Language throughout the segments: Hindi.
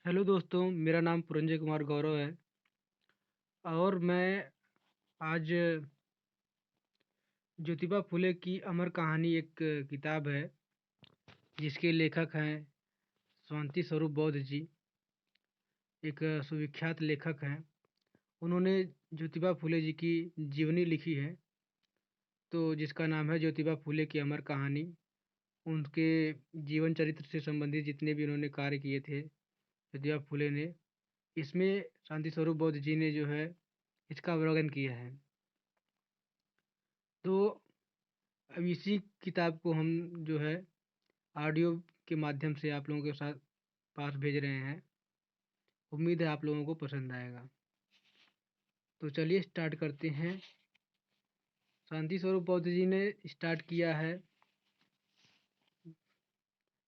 हेलो दोस्तों, मेरा नाम पुरंजय कुमार गौरव है और मैं आज ज्योतिबा फुले की अमर कहानी एक किताब है जिसके लेखक हैं शांति स्वरूप बौद्ध जी। एक सुविख्यात लेखक हैं। उन्होंने ज्योतिबा फुले जी की जीवनी लिखी है, तो जिसका नाम है ज्योतिबा फुले की अमर कहानी। उनके जीवन चरित्र से संबंधित जितने भी उन्होंने कार्य किए थे ज्योतिबा फुले ने, इसमें शांति स्वरूप बौद्ध जी ने जो है इसका अवलोकन किया है। तो अब इसी किताब को हम जो है ऑडियो के माध्यम से आप लोगों के साथ पास भेज रहे हैं। उम्मीद है आप लोगों को पसंद आएगा। तो चलिए स्टार्ट करते हैं। शांति स्वरूप बौद्ध जी ने स्टार्ट किया है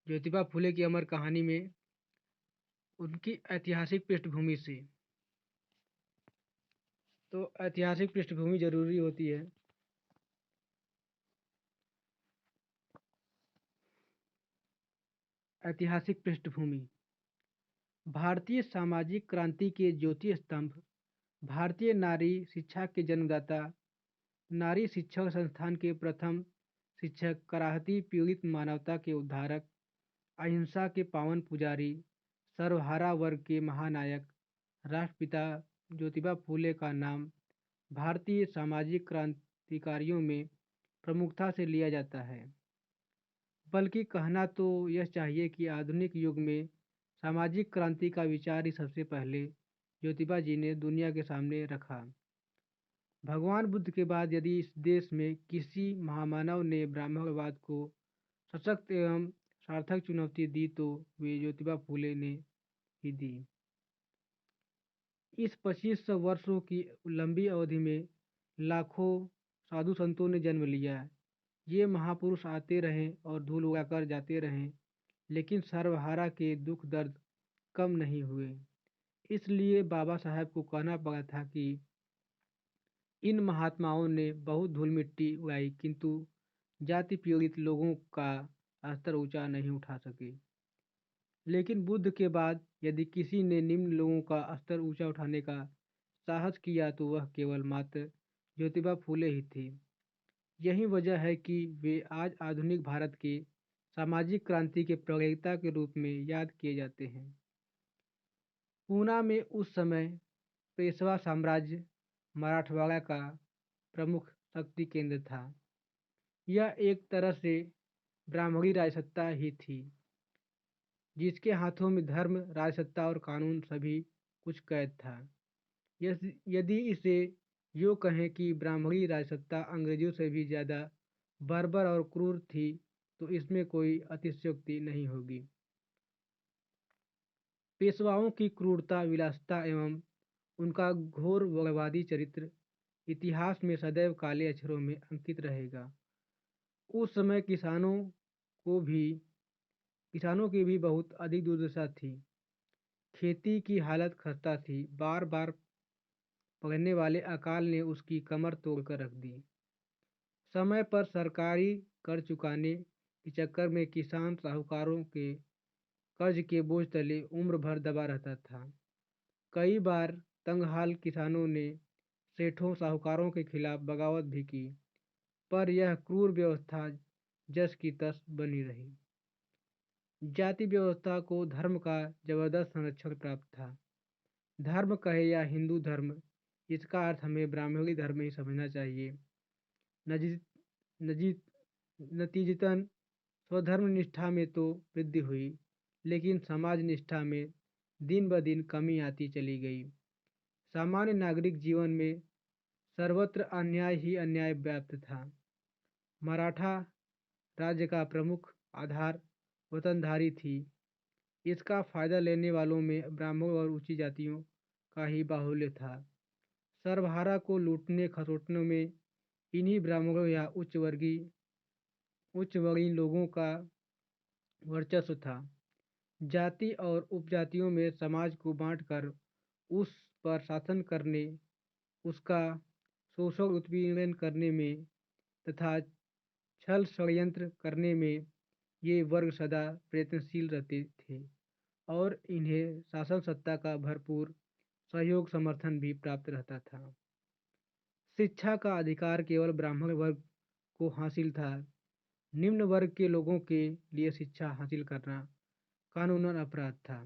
ज्योतिबा फुले की अमर कहानी में उनकी ऐतिहासिक पृष्ठभूमि से। तो ऐतिहासिक पृष्ठभूमि जरूरी होती है। ऐतिहासिक पृष्ठभूमि: भारतीय सामाजिक क्रांति के ज्योति स्तंभ, भारतीय नारी शिक्षा के जन्मदाता, नारी शिक्षक संस्थान के प्रथम शिक्षक, कराहती पीड़ित मानवता के उद्धारक, अहिंसा के पावन पुजारी, सर्वहारा वर्ग के महानायक, राष्ट्रपिता ज्योतिबा फूले का नाम भारतीय सामाजिक क्रांतिकारियों में प्रमुखता से लिया जाता है। बल्कि कहना तो यह चाहिए कि आधुनिक युग में सामाजिक क्रांति का विचार ही सबसे पहले ज्योतिबा जी ने दुनिया के सामने रखा। भगवान बुद्ध के बाद यदि इस देश में किसी महामानव ने ब्राह्मणवाद को सशक्त एवं सार्थक चुनौती दी तो वे ज्योतिबा फूले ने ही दी। इस 2500 वर्षों की लंबी अवधि में लाखों साधु संतों ने जन्म लिया। ये महापुरुष आते रहें और धूल उड़ाकर जाते रहें, लेकिन सर्वहारा के दुख दर्द कम नहीं हुए। इसलिए बाबा साहब को कहना पड़ा था कि इन महात्माओं ने बहुत धूल मिट्टी उड़ाई, किंतु जाति पीड़ित लोगों का स्तर ऊंचा नहीं उठा सके। लेकिन बुद्ध के बाद यदि किसी ने निम्न लोगों का स्तर ऊंचा उठाने का साहस किया तो वह केवल मात्र ज्योतिबा फूले ही थे। यही वजह है कि वे आज आधुनिक भारत के सामाजिक क्रांति के प्रणेता के रूप में याद किए जाते हैं। पूना में उस समय पेशवा साम्राज्य मराठवाड़ा का प्रमुख शक्ति केंद्र था। यह एक तरह से ब्राह्मणी राजसत्ता ही थी, जिसके हाथों में धर्म, राजसत्ता और कानून सभी कुछ कैद था। यदि इसे यूँ कहें कि ब्राह्मणी राजसत्ता अंग्रेजों से भी ज़्यादा बर्बर और क्रूर थी, तो इसमें कोई अतिशयोक्ति नहीं होगी। पेशवाओं की क्रूरता, विलासिता एवं उनका घोर बर्बादी चरित्र इतिहास में सदैव काले अक्षरों में अंकित रहेगा। उस समय किसानों की भी बहुत अधिक दुर्दशा थी। खेती की हालत खस्ता थी। बार बार पड़ने वाले अकाल ने उसकी कमर तोड़कर रख दी। समय पर सरकारी कर चुकाने के चक्कर में किसान साहूकारों के कर्ज के बोझ तले उम्र भर दबा रहता था। कई बार तंगहाल किसानों ने सेठों साहूकारों के खिलाफ बगावत भी की, पर यह क्रूर व्यवस्था जस की तस बनी रही। जाति व्यवस्था को धर्म का जबरदस्त संरक्षण प्राप्त था। धर्म कहे या हिंदू धर्म, इसका अर्थ हमें ब्राह्मणी धर्म ही समझना चाहिए। नजी नजी नतीजतन स्वधर्म निष्ठा में तो वृद्धि हुई, लेकिन समाज निष्ठा में दिन ब दिन कमी आती चली गई। सामान्य नागरिक जीवन में सर्वत्र अन्याय ही अन्याय व्याप्त था। मराठा राज्य का प्रमुख आधार वतनधारी थी। इसका फायदा लेने वालों में ब्राह्मण और ऊंची जातियों का ही बाहुल्य था। सर्वहारा को लूटने खसोटने में इन्हीं ब्राह्मणों या उच्च वर्गीय लोगों का वर्चस्व था। जाति और उपजातियों में समाज को बांटकर उस पर शासन करने, उसका शोषण उत्पीड़न करने में तथा छल षड्यंत्र करने में ये वर्ग सदा प्रयत्नशील रहते थे। और इन्हें शासन सत्ता का भरपूर सहयोग समर्थन भी प्राप्त रहता था। शिक्षा का अधिकार केवल ब्राह्मण वर्ग को हासिल था। निम्न वर्ग के लोगों के लिए शिक्षा हासिल करना कानूनन अपराध था।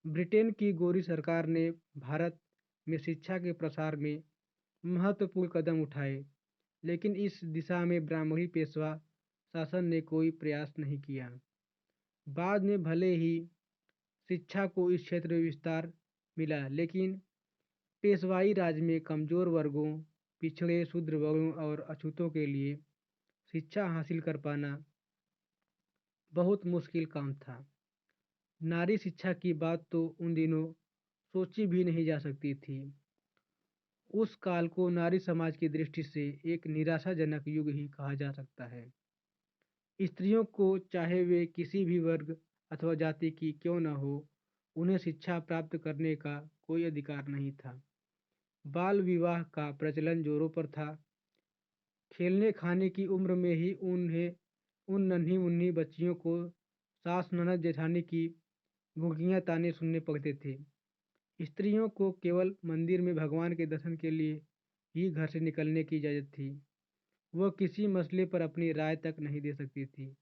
ब्रिटेन की गोरी सरकार ने भारत में शिक्षा के प्रसार में महत्वपूर्ण कदम उठाए, लेकिन इस दिशा में ब्राह्मणी पेशवा शासन ने कोई प्रयास नहीं किया। बाद में भले ही शिक्षा को इस क्षेत्र में विस्तार मिला, लेकिन पेशवाई राज में कमजोर वर्गों, पिछड़े शूद्र वर्गों और अछूतों के लिए शिक्षा हासिल कर पाना बहुत मुश्किल काम था। नारी शिक्षा की बात तो उन दिनों सोची भी नहीं जा सकती थी। उस काल को नारी समाज की दृष्टि से एक निराशाजनक युग ही कहा जा सकता है। स्त्रियों को, चाहे वे किसी भी वर्ग अथवा जाति की क्यों न हो, उन्हें शिक्षा प्राप्त करने का कोई अधिकार नहीं था। बाल विवाह का प्रचलन जोरों पर था। खेलने खाने की उम्र में ही उन्हें उन नन्ही मुन्नी बच्चियों को सास ननद जेठानी की गुड़गियाँ ताने सुनने पड़ते थे। स्त्रियों को केवल मंदिर में भगवान के दर्शन के लिए ही घर से निकलने की इजाज़त थी। वह किसी मसले पर अपनी राय तक नहीं दे सकती थी,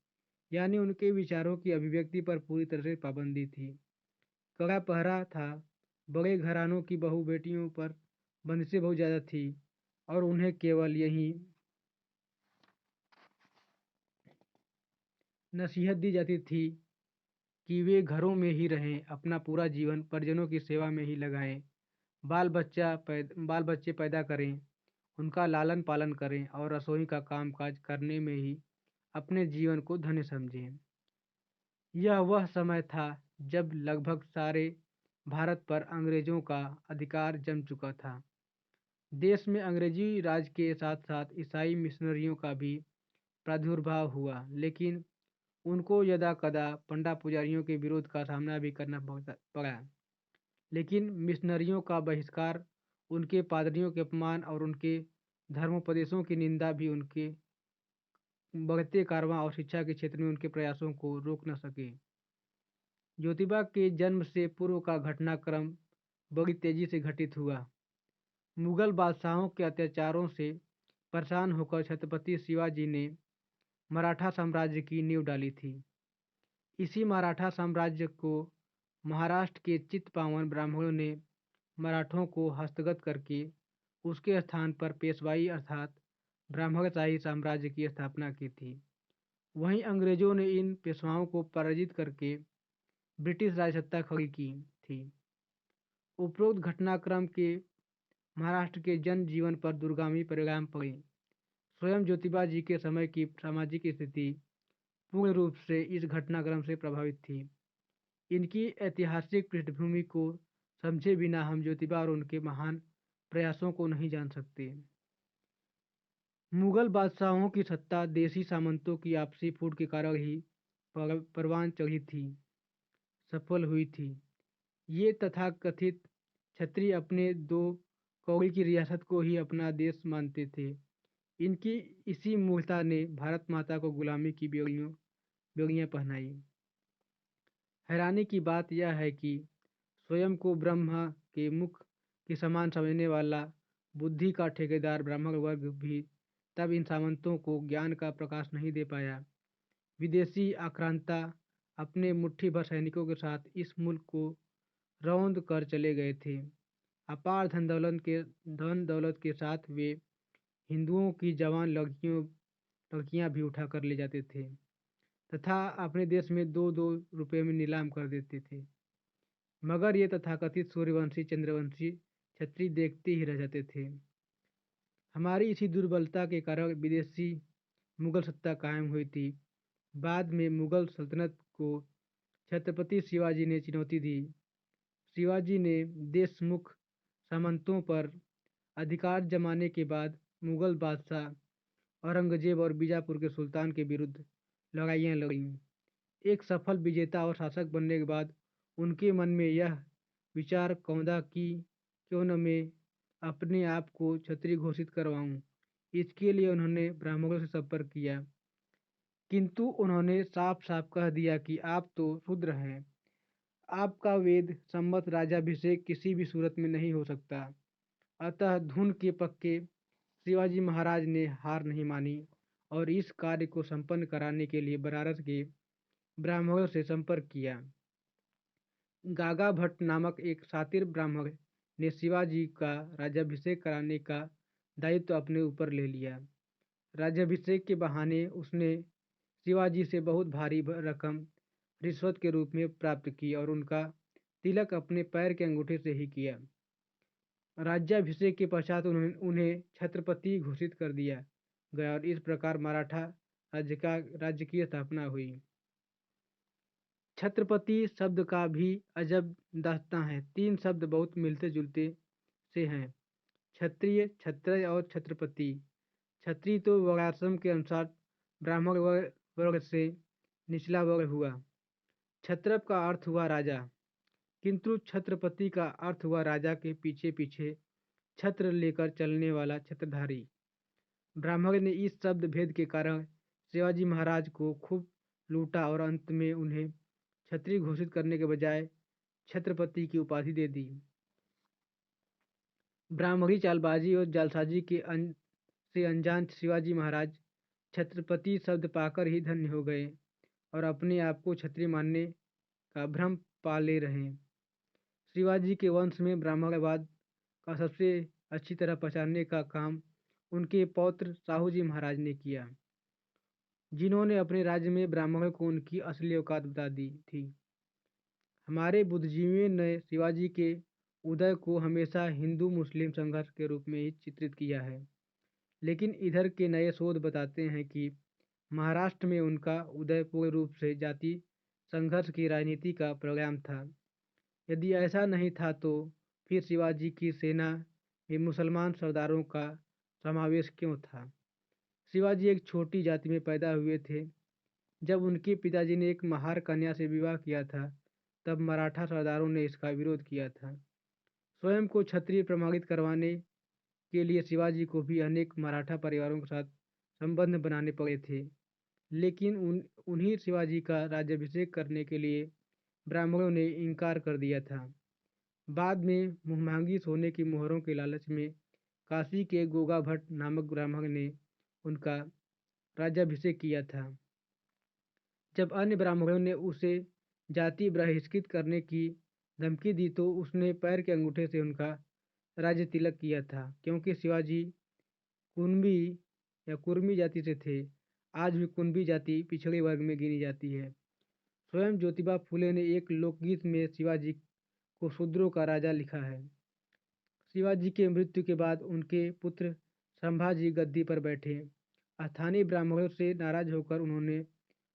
यानी उनके विचारों की अभिव्यक्ति पर पूरी तरह से पाबंदी थी। कड़ा पहरा था। बड़े घरानों की बहू बेटियों पर बंदिशें बहुत ज़्यादा थी और उन्हें केवल यही नसीहत दी जाती थी कि वे घरों में ही रहें, अपना पूरा जीवन परिजनों की सेवा में ही लगाएं, बाल बच्चे पैदा करें, उनका लालन पालन करें और रसोई का कामकाज करने में ही अपने जीवन को धन्य समझें। यह वह समय था जब लगभग सारे भारत पर अंग्रेजों का अधिकार जम चुका था। देश में अंग्रेजी राज के साथ साथ ईसाई मिशनरियों का भी प्रादुर्भाव हुआ, लेकिन उनको यदा कदा पंडा पुजारियों के विरोध का सामना भी करना पड़ा। लेकिन मिशनरियों का बहिष्कार, उनके पादरियों के अपमान और उनके धर्मोपदेशों की निंदा भी उनके बढ़ते कारवां और शिक्षा के क्षेत्र में उनके प्रयासों को रोक न सके। ज्योतिबा के जन्म से पूर्व का घटनाक्रम बड़ी तेजी से घटित हुआ। मुगल बादशाहों के अत्याचारों से परेशान होकर छत्रपति शिवाजी ने मराठा साम्राज्य की नींव डाली थी। इसी मराठा साम्राज्य को महाराष्ट्र के चित्पावन ब्राह्मणों ने मराठों को हस्तगत करके उसके स्थान पर पेशवाई अर्थात ब्राह्मणशाही साम्राज्य की स्थापना की थी। वहीं अंग्रेजों ने इन पेशवाओं को पराजित करके ब्रिटिश राजसत्ता खड़ी की थी। उपरोक्त घटनाक्रम के महाराष्ट्र के जन जीवन पर दूरगामी परिणाम पड़े। स्वयं ज्योतिबा जी के समय की सामाजिक स्थिति पूर्ण रूप से इस घटनाक्रम से प्रभावित थी। इनकी ऐतिहासिक पृष्ठभूमि को समझे बिना हम ज्योतिबा और उनके महान प्रयासों को नहीं जान सकते। मुगल बादशाहों की सत्ता देसी सामंतों की आपसी फूट के कारण ही परवान चढ़ी थी, सफल हुई थी। ये तथाकथित क्षत्रिय अपने दो कौड़ी की रियासत को ही अपना देश मानते थे। इनकी इसी मूर्खता ने भारत माता को गुलामी की बेड़ियां पहनाई। हैरानी की बात यह है कि स्वयं को ब्रह्मा के मुख के समान समझने वाला बुद्धि का ठेकेदार ब्राह्मण वर्ग भी तब इन सामंतों को ज्ञान का प्रकाश नहीं दे पाया। विदेशी आक्रांता अपने मुट्ठी भर सैनिकों के साथ इस मुल्क को रौंद कर चले गए थे। अपार धन दौलत के साथ वे हिंदुओं की जवान लड़कियां भी उठा कर ले जाते थे तथा अपने देश में 2-2 रुपये में नीलाम कर देते थे। मगर ये तथाकथित सूर्यवंशी चंद्रवंशी क्षत्रिय देखते ही रह जाते थे। हमारी इसी दुर्बलता के कारण विदेशी मुगल सत्ता कायम हुई थी। बाद में मुगल सल्तनत को छत्रपति शिवाजी ने चुनौती दी। शिवाजी ने देशमुख सामंतों पर अधिकार जमाने के बाद मुगल बादशाह औरंगजेब और बीजापुर के सुल्तान के विरुद्ध लड़ाइयाँ लड़ीं। एक सफल विजेता और शासक बनने के बाद उनके मन में यह विचार कौंधा कि क्यों न मैं अपने आप को क्षत्रिय घोषित करवाऊं। इसके लिए उन्होंने ब्राह्मणों से संपर्क किया, किंतु उन्होंने साफ साफ कह दिया कि आप तो शूद्र हैं, आपका वेद सम्मत राज्याभिषेक किसी भी सूरत में नहीं हो सकता। अतः धुन के पक्के शिवाजी महाराज ने हार नहीं मानी और इस कार्य को संपन्न कराने के लिए बनारस के ब्राह्मणों से संपर्क किया। गागा भट्ट नामक एक शातिर ब्राह्मण ने शिवाजी का राज्याभिषेक कराने का दायित्व अपने ऊपर ले लिया। राज्याभिषेक के बहाने उसने शिवाजी से बहुत भारी रकम रिश्वत के रूप में प्राप्त की और उनका तिलक अपने पैर के अंगूठे से ही किया। राज्याभिषेक के पश्चात उन्हें छत्रपति घोषित कर दिया गया और इस प्रकार मराठा राज्य की स्थापना हुई। छत्रपति शब्द का भी अजब दास्तां है। तीन शब्द बहुत मिलते जुलते से हैं, क्षत्रिय, क्षत्रज और छत्रपति। क्षत्रिय तो वर्णाश्रम के अनुसार ब्राह्मण वर्ग से निचला वर्ग हुआ। क्षत्रप का अर्थ हुआ राजा, किंतु छत्रपति का अर्थ हुआ राजा के पीछे पीछे छत्र लेकर चलने वाला छत्रधारी। ब्राह्मण ने इस शब्द भेद के कारण शिवाजी महाराज को खूब लूटा और अंत में उन्हें क्षत्रिय घोषित करने के बजाय छत्रपति की उपाधि दे दी। ब्राह्मणी चालबाजी और जालसाजी से अनजान शिवाजी महाराज छत्रपति शब्द पाकर ही धन्य हो गए और अपने आप को क्षत्रिय मानने का भ्रम पा ले रहे। शिवाजी के वंश में ब्राह्मणवाद का सबसे अच्छी तरह पहचानने का काम उनके पौत्र साहू जी महाराज ने किया, जिन्होंने अपने राज्य में ब्राह्मणों को उनकी असली औकात बता दी थी। हमारे बुद्धिजीवियों ने शिवाजी के उदय को हमेशा हिंदू मुस्लिम संघर्ष के रूप में ही चित्रित किया है, लेकिन इधर के नए शोध बताते हैं कि महाराष्ट्र में उनका उदय पूर्ण रूप से जाति संघर्ष की राजनीति का परिणाम था। यदि ऐसा नहीं था तो फिर शिवाजी की सेना में मुसलमान सरदारों का समावेश क्यों था? शिवाजी एक छोटी जाति में पैदा हुए थे। जब उनके पिताजी ने एक महार कन्या से विवाह किया था, तब मराठा सरदारों ने इसका विरोध किया था। स्वयं को क्षत्रिय प्रमाणित करवाने के लिए शिवाजी को भी अनेक मराठा परिवारों के साथ संबंध बनाने पड़े थे, लेकिन उन्हीं शिवाजी का राज्याभिषेक करने के लिए ब्राह्मणों ने इनकार कर दिया था। बाद में मुहमांगी सोने की मोहरों के लालच में काशी के गोगा भट्ट नामक ब्राह्मण ने उनका राज्याभिषेक किया था। जब अन्य ब्राह्मणों ने उसे जाति बहिष्कृत करने की धमकी दी तो उसने पैर के अंगूठे से उनका राज्य तिलक किया था। क्योंकि शिवाजी कुणबी या कुर्मी जाति से थे, आज भी कुणबी जाति पिछड़े वर्ग में गिनी जाती है। स्वयं ज्योतिबा फुले ने एक लोकगीत में शिवाजी को शूद्रों का राजा लिखा है। शिवाजी के मृत्यु के बाद उनके पुत्र संभाजी गद्दी पर बैठे। स्थानीय ब्राह्मणों से नाराज होकर उन्होंने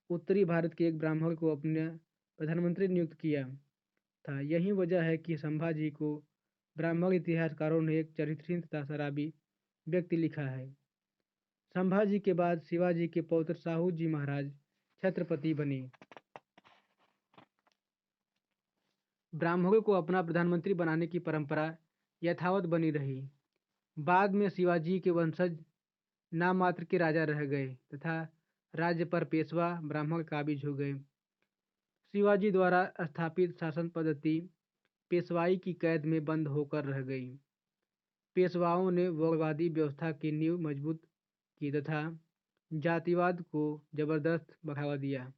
उत्तरी भारत के एक ब्राह्मण को अपना प्रधानमंत्री नियुक्त किया था। यही वजह है कि संभाजी को ब्राह्मण इतिहासकारों ने एक चरित्रहीन तथा शराबी व्यक्ति लिखा है। संभाजी के बाद शिवाजी के पौत्र साहू जी महाराज छत्रपति बने। ब्राह्मणों को अपना प्रधानमंत्री बनाने की परंपरा यथावत बनी रही। बाद में शिवाजी के वंशज नाम मात्र के राजा रह गए तथा राज्य पर पेशवा ब्राह्मण काबिज हो गए। शिवाजी द्वारा स्थापित शासन पद्धति पेशवाई की कैद में बंद होकर रह गई। पेशवाओं ने वर्गवादी व्यवस्था की नींव मजबूत की तथा जातिवाद को जबरदस्त बढ़ावा दिया।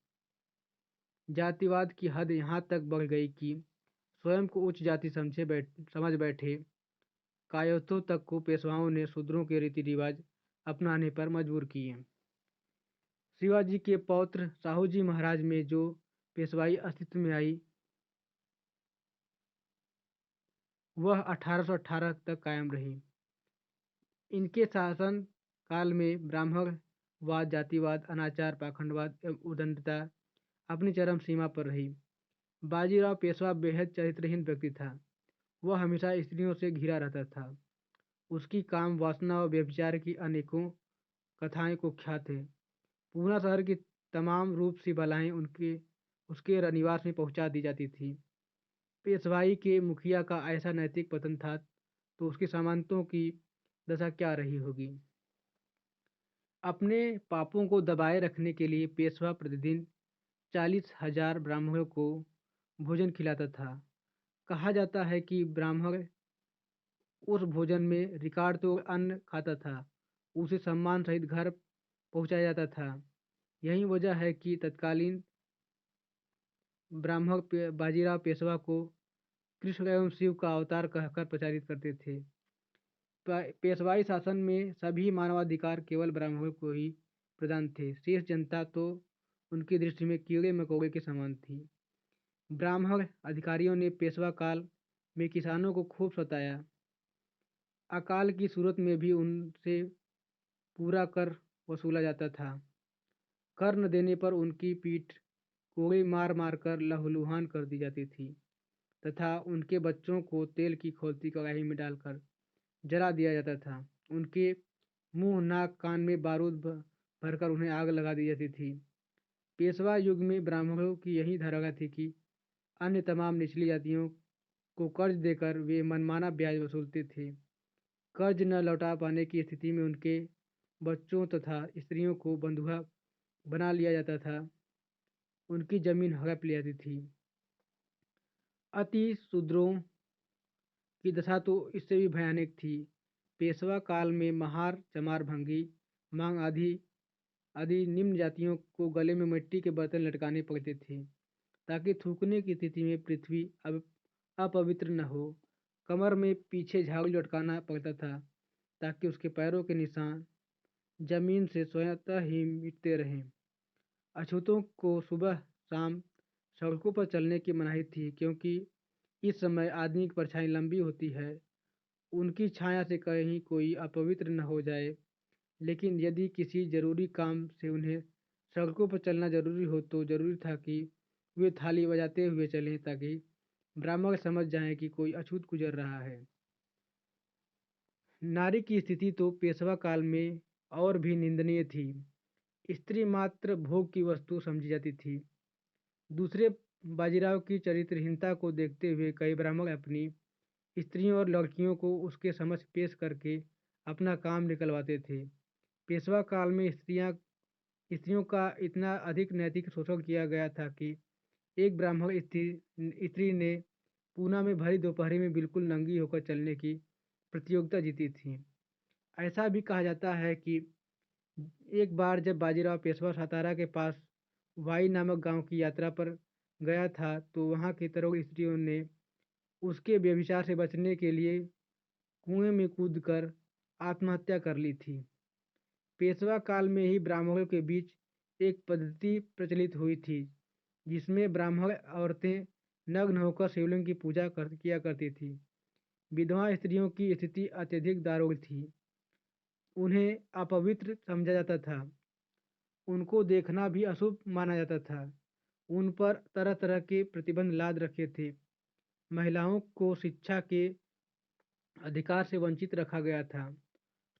जातिवाद की हद यहाँ तक बढ़ गई कि स्वयं को उच्च जाति समझ बैठे कायस्थों तक को पेशवाओं ने शूद्रों के रीति रिवाज अपनाने पर मजबूर किए। शिवाजी के पौत्र साहूजी महाराज में जो पेशवाई अस्तित्व में आई वह 1818 तक कायम रही। इनके शासन काल में ब्राह्मणवाद, जातिवाद, अनाचार, पाखंडवाद एवं उदंडता अपनी चरम सीमा पर रही। बाजीराव पेशवा बेहद चरित्रहीन व्यक्ति था। वह हमेशा स्त्रियों से घिरा रहता था। उसकी काम वासना और व्यभिचार की अनेकों कथाएं कुख्यात है। पूना शहर की तमाम रूपसी बालाएं उसके निवास में पहुंचा दी जाती थी। पेशवाई के मुखिया का ऐसा नैतिक पतन था तो उसके सामंतों की दशा क्या रही होगी। अपने पापों को दबाए रखने के लिए पेशवा प्रतिदिन 40,000 ब्राह्मणों को भोजन खिलाता था। कहा जाता है कि ब्राह्मण उस भोजन में रिकॉर्ड तो अन्न खाता था, उसे सम्मान सहित घर पहुंचाया जाता था। यही वजह है कि तत्कालीन ब्राह्मण बाजीराव पेशवा को कृष्ण एवं शिव का अवतार कहकर प्रचारित करते थे। पेशवाई शासन में सभी मानवाधिकार केवल ब्राह्मणों को ही प्रदान थे, शेष जनता तो उनकी दृष्टि में कीड़े मकोड़े के समान थी। ब्राह्मण अधिकारियों ने पेशवा काल में किसानों को खूब सताया। अकाल की सूरत में भी उनसे पूरा कर वसूला जाता था। कर न देने पर उनकी पीठ कोड़े मार मार कर लहूलुहान कर दी जाती थी तथा उनके बच्चों को तेल की खौलती कड़ाही में डालकर जला दिया जाता था। उनके मुंह नाक कान में बारूद भरकर उन्हें आग लगा दी जाती थी। पेशवा युग में ब्राह्मणों की यही धारणा थी कि अन्य तमाम निचली जातियों को कर्ज देकर वे मनमाना ब्याज वसूलते थे। कर्ज न लौटा पाने की स्थिति में उनके बच्चों तथा स्त्रियों को बंधुआ बना लिया जाता था, उनकी जमीन हड़प ली जाती थी। अति शूद्रों की दशा तो इससे भी भयानक थी। पेशवा काल में महार, चमार, भंगी, मांग आदि आदि निम्न जातियों को गले में मिट्टी के बर्तन लटकाने पड़ते थे ताकि थूकने की स्थिति में पृथ्वी अब अपवित्र न हो। कमर में पीछे झाड़ू लटकाना पड़ता था ताकि उसके पैरों के निशान जमीन से स्वतः ही मिटते रहें। अछूतों को सुबह शाम सड़कों पर चलने की मनाही थी, क्योंकि इस समय आदमी की परछाई लंबी होती है, उनकी छाया से कहीं कोई अपवित्र न हो जाए। लेकिन यदि किसी जरूरी काम से उन्हें सड़कों पर चलना जरूरी हो तो जरूरी था कि वे थाली बजाते हुए चलें ताकि ब्राह्मण समझ जाएं कि कोई अछूत गुजर रहा है। नारी की स्थिति तो पेशवा काल में और भी निंदनीय थी। स्त्री मात्र भोग की वस्तु समझी जाती थी। दूसरे बाजीराव की चरित्रहीनता को देखते हुए कई ब्राह्मण अपनी स्त्रियों और लड़कियों को उसके समक्ष पेश करके अपना काम निकलवाते थे। पेशवा काल में स्त्रियों का इतना अधिक नैतिक शोषण किया गया था कि एक ब्राह्मण स्त्री ने पूना में भरी दोपहरी में बिल्कुल नंगी होकर चलने की प्रतियोगिता जीती थी। ऐसा भी कहा जाता है कि एक बार जब बाजीराव पेशवा सातारा के पास वाई नामक गांव की यात्रा पर गया था तो वहां की तरुण स्त्रियों ने उसके व्यभिचार से बचने के लिए कुएं में कूदकर आत्महत्या कर ली थी। पेशवा काल में ही ब्राह्मणों के बीच एक पद्धति प्रचलित हुई थी जिसमें ब्राह्मण औरतें नग्न होकर शिवलिंग की पूजा किया करती थी। विधवा स्त्रियों की स्थिति अत्यधिक दारुण थी। उन्हें अपवित्र समझा जाता था, उनको देखना भी अशुभ माना जाता था। उन पर तरह तरह के प्रतिबंध लाद रखे थे। महिलाओं को शिक्षा के अधिकार से वंचित रखा गया था।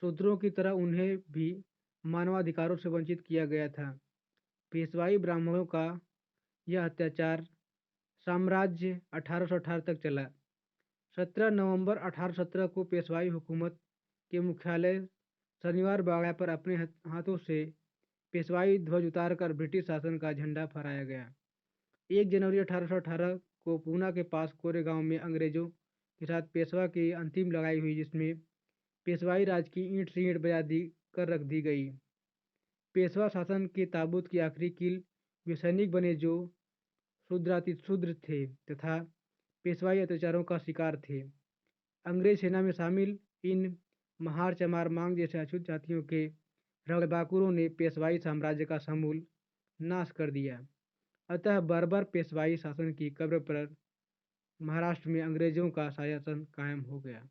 शूद्रों की तरह उन्हें भी मानवाधिकारों से वंचित किया गया था। पेशवाई ब्राह्मणों का यह अत्याचार साम्राज्य 1818 तक चला। 17 नवंबर 1817 को पेशवाई हुकूमत के मुख्यालय शनिवार बाड़ा पर अपने हाथों से पेशवाई ध्वज उतारकर ब्रिटिश शासन का झंडा फहराया गया। 1 जनवरी 1818 को पूना के पास कोरेगांव में अंग्रेजों के साथ पेशवा की अंतिम लड़ाई हुई, जिसमें पेशवाई राज की ईंट से ईंट बजा दी कर रख दी गई। पेशवा शासन के ताबूत की आखिरी कील वे सैनिक बने जो शूद्रातिशूद्र थे तथा पेशवाई अत्याचारों का शिकार थे। अंग्रेज सेना में शामिल इन महार, चमार, मांग जैसे अछूत जातियों के रणबांकुरों ने पेशवाई साम्राज्य का समूल नाश कर दिया। अतः बर्बर पेशवाई शासन की कब्र पर महाराष्ट्र में अंग्रेजों का शासन कायम हो गया।